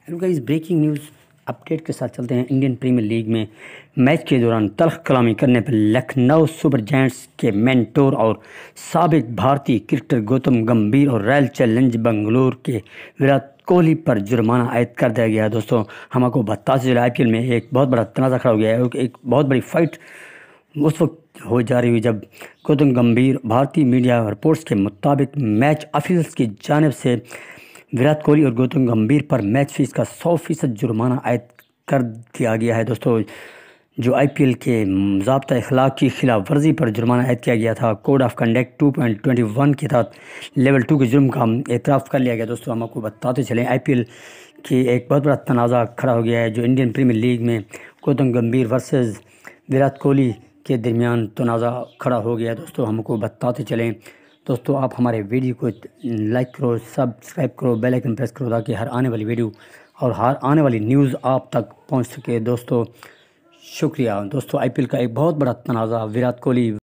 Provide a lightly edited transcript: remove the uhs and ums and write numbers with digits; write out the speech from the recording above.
Hello guys, breaking news update کے ساتھ چلتے ہیں۔ انڈین پریمیئر لیگ میں میچ کے دوران تلخ کلامی کرنے پر لکھنؤ سپر جائنٹس کے مینٹور اور سابق بھارتی کرکٹر گوتم گمبھیر اور رائل چیلنج بنگلور کے وراٹ کوہلی پر جرمانہ عائد کر دیا گیا ہے۔ دوستوں، ہم آپ کو بتاتے چلے آئی پی ایل میں ایک بہت بڑا تنازع کھڑا ہو گیا ہے۔ ایک بہت بڑی فائٹ اس وقت ہو جا رہی ہوئی جب گوتم گمبھیر، بھارتی میڈیا رپورٹس کے مطابق میچ آفیسرز کی جانب سے وراٹ کوہلی اور گوتم گمبھیر پر میچ فیس کا 100% جرمانہ عائد کر دیا گیا ہے۔ دوستوں، جو آئی پی ایل کے ضابطہ اخلاق کی خلاف ورزی پر جرمانہ عائد کیا گیا تھا، کوڈ آف کنڈکٹ 2.21 کے تحت لیول 2 کے جرم کا اعتراف کر لیا گیا۔ دوستوں، ہم آپ کو بتاتے چلیں آئی پی ایل کی ایک بہت بڑا تنازع کھڑا ہو گیا ہے، جو انڈین پریمیئر لیگ میں گوتم گمبھیر ورسز وراٹ کوہلی کے درمیان تنازع کھڑا ہو گیا ہے۔ دوستوں، ہم کو بتاتے چلیں، دوستوں آپ ہمارے ویڈیو کو لائک کرو، سبسکرائب کرو، بیل آئکن پریس کرو تاکہ ہر آنے والی ویڈیو اور ہر آنے والی نیوز آپ تک پہنچ سکے۔ دوستوں شکریہ۔ دوستوں، آئی پی ایل کا ایک بہت بڑا تنازع وراٹ کوہلی